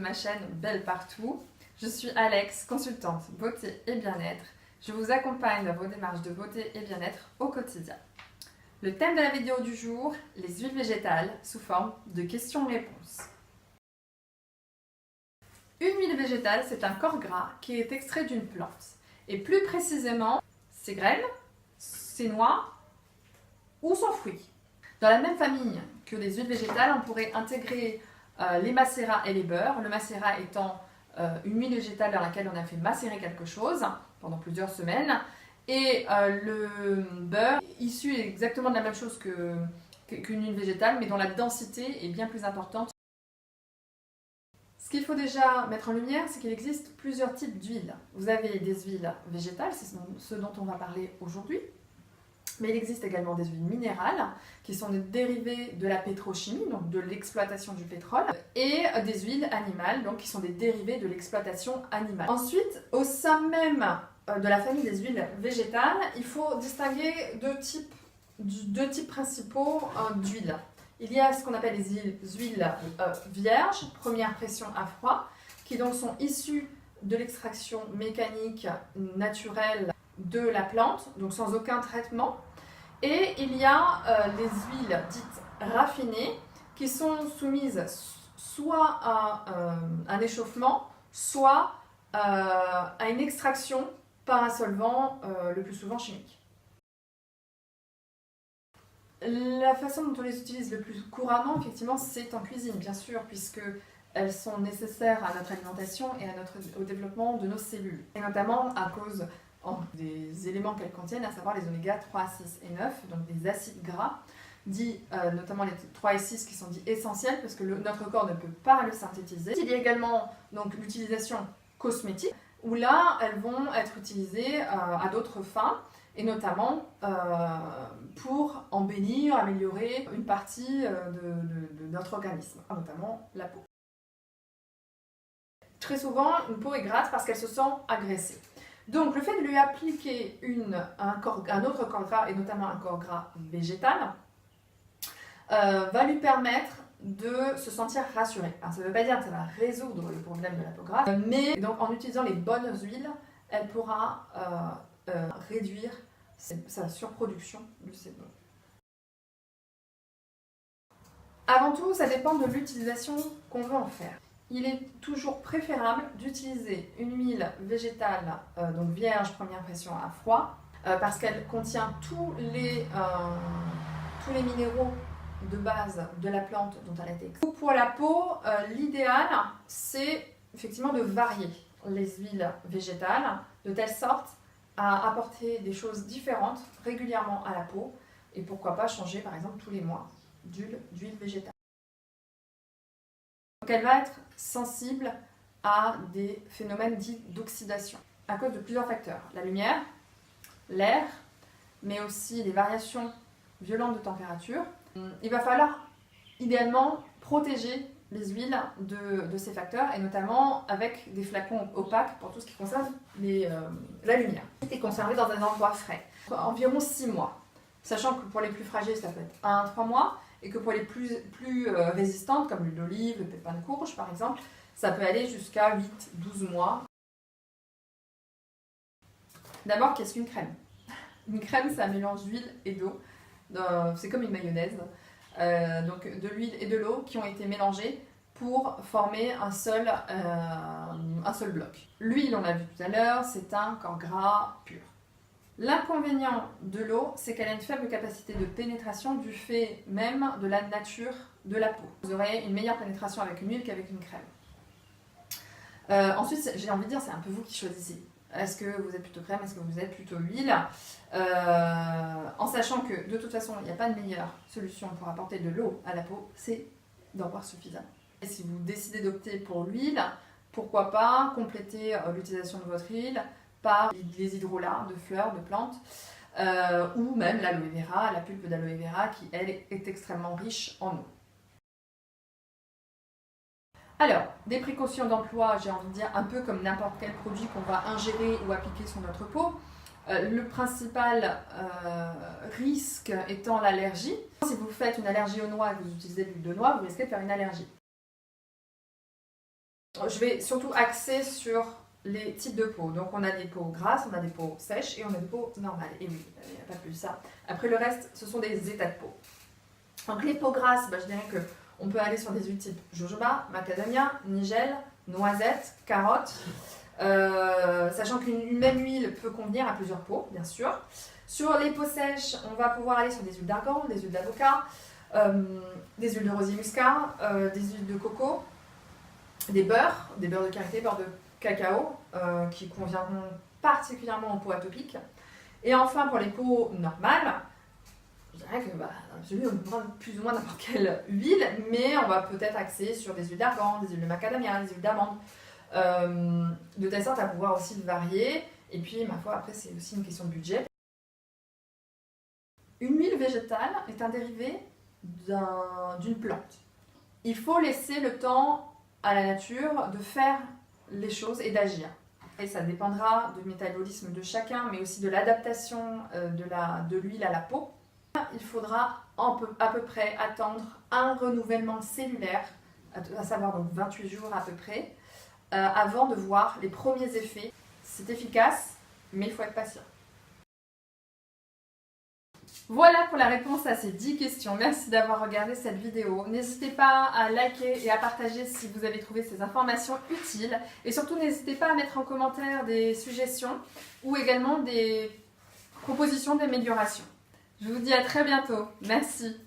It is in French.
ma chaîne Belle Partout. Je suis Alex, consultante beauté et bien-être. Je vous accompagne dans vos démarches de beauté et bien-être au quotidien. Le thème de la vidéo du jour, les huiles végétales sous forme de questions-réponses. Une huile végétale, c'est un corps gras qui est extrait d'une plante. Et plus précisément, ses graines, ses noix ou son fruit. Dans la même famille que les huiles végétales, on pourrait intégrer les macérats et les beurres. Le macérat étant une huile végétale dans laquelle on a fait macérer quelque chose pendant plusieurs semaines. Et le beurre, issu exactement de la même chose qu'une huile végétale, mais dont la densité est bien plus importante. Ce qu'il faut déjà mettre en lumière, c'est qu'il existe plusieurs types d'huiles. Vous avez des huiles végétales, c'est ce dont on va parler aujourd'hui. Mais il existe également des huiles minérales, qui sont des dérivés de la pétrochimie, donc de l'exploitation du pétrole, et des huiles animales, donc qui sont des dérivés de l'exploitation animale. Ensuite, au sein même de la famille des huiles végétales, il faut distinguer deux types principaux d'huiles. Il y a ce qu'on appelle les huiles vierges, première pression à froid, qui donc sont issues de l'extraction mécanique naturelle de la plante, donc sans aucun traitement. Et il y a les huiles dites raffinées qui sont soumises soit à un échauffement, soit à une extraction par un solvant, le plus souvent chimique. La façon dont on les utilise le plus couramment, effectivement, c'est en cuisine, bien sûr, puisque elles sont nécessaires à notre alimentation et au développement de nos cellules. Et notamment à cause des éléments qu'elles contiennent, à savoir les oméga 3, 6 et 9, donc des acides gras, dits notamment les 3 et 6 qui sont dits essentiels parce que notre corps ne peut pas le synthétiser. Il y a également l'utilisation cosmétique, où là, elles vont être utilisées à d'autres fins, et notamment pour embellir, améliorer une partie de notre organisme, notamment la peau. Très souvent, une peau est grasse parce qu'elle se sent agressée. Donc le fait de lui appliquer un autre corps gras, et notamment un corps gras végétal, va lui permettre de se sentir rassurée. Alors, ça ne veut pas dire que ça va résoudre le problème de la peau grasse, mais donc, en utilisant les bonnes huiles, elle pourra réduire sa surproduction de sébum. Avant tout, ça dépend de l'utilisation qu'on veut en faire. Il est toujours préférable d'utiliser une huile végétale, donc vierge, première pression à froid, parce qu'elle contient tous les minéraux de base de la plante dont elle a été extraite. Pour la peau, l'idéal, c'est effectivement de varier les huiles végétales de telle sorte à apporter des choses différentes régulièrement à la peau et pourquoi pas changer par exemple tous les mois d'huile végétale. Donc elle va être sensible à des phénomènes dits d'oxydation à cause de plusieurs facteurs. La lumière, l'air, mais aussi les variations violentes de température. Il va falloir idéalement protéger les huiles de ces facteurs et notamment avec des flacons opaques pour tout ce qui concerne la lumière. Et conservé dans un endroit frais, environ 6 mois. Sachant que pour les plus fragiles, ça peut être 1 à 3 mois et que pour les plus résistantes, comme l'huile d'olive, le pépin de courge par exemple, ça peut aller jusqu'à 8-12 mois. D'abord, qu'est-ce qu'une crème? Une crème, c'est un mélange d'huile et d'eau. C'est comme une mayonnaise. Donc de l'huile et de l'eau qui ont été mélangées pour former un seul bloc. L'huile, on l'a vu tout à l'heure, c'est un corps gras pur. L'inconvénient de l'eau, c'est qu'elle a une faible capacité de pénétration du fait même de la nature de la peau. Vous aurez une meilleure pénétration avec une huile qu'avec une crème. Ensuite, j'ai envie de dire, c'est un peu vous qui choisissez. Est-ce que vous êtes plutôt crème, est-ce que vous êtes plutôt huile, en sachant que de toute façon, il n'y a pas de meilleure solution pour apporter de l'eau à la peau, c'est d'en boire suffisamment. Et si vous décidez d'opter pour l'huile, pourquoi pas compléter l'utilisation de votre huile par les hydrolats de fleurs, de plantes, ou même l'aloe vera, la pulpe d'aloe vera qui, elle, est extrêmement riche en eau. Alors, des précautions d'emploi, j'ai envie de dire, un peu comme n'importe quel produit qu'on va ingérer ou appliquer sur notre peau. Le principal risque étant l'allergie. Si vous faites une allergie aux noix et que vous utilisez de l'huile de noix, vous risquez de faire une allergie. Je vais surtout axer sur les types de peau. Donc on a des peaux grasses, on a des peaux sèches et on a des peaux normales. Et oui, il n'y a pas plus ça. Après le reste, ce sont des états de peau. Donc les peaux grasses, je dirais qu'on peut aller sur des huiles type jojoba, macadamia, nigel, noisette, carotte. Sachant qu'une même huile peut convenir à plusieurs peaux, bien sûr. Sur les peaux sèches, on va pouvoir aller sur des huiles d'argan, des huiles d'avocat, des huiles de rosier muscat, des huiles de coco, des beurres de karité, beurre de cacao, qui conviendront particulièrement aux peaux atopiques. Et enfin, pour les peaux normales, je dirais que on peut prendre plus ou moins n'importe quelle huile, mais on va peut-être axer sur des huiles d'argan, des huiles de macadamia, des huiles d'amande, de telle sorte à pouvoir aussi varier. Et puis, ma foi, après, c'est aussi une question de budget. Une huile végétale est un dérivé d'une plante. Il faut laisser le temps à la nature de faire les choses et d'agir. Et ça dépendra du métabolisme de chacun, mais aussi de l'adaptation de l'huile à la peau. Il faudra à peu près attendre un renouvellement cellulaire, à savoir donc 28 jours à peu près, avant de voir les premiers effets. C'est efficace, mais il faut être patient. Voilà pour la réponse à ces 10 questions. Merci d'avoir regardé cette vidéo. N'hésitez pas à liker et à partager si vous avez trouvé ces informations utiles. Et surtout, n'hésitez pas à mettre en commentaire des suggestions ou également des propositions d'amélioration. Je vous dis à très bientôt. Merci.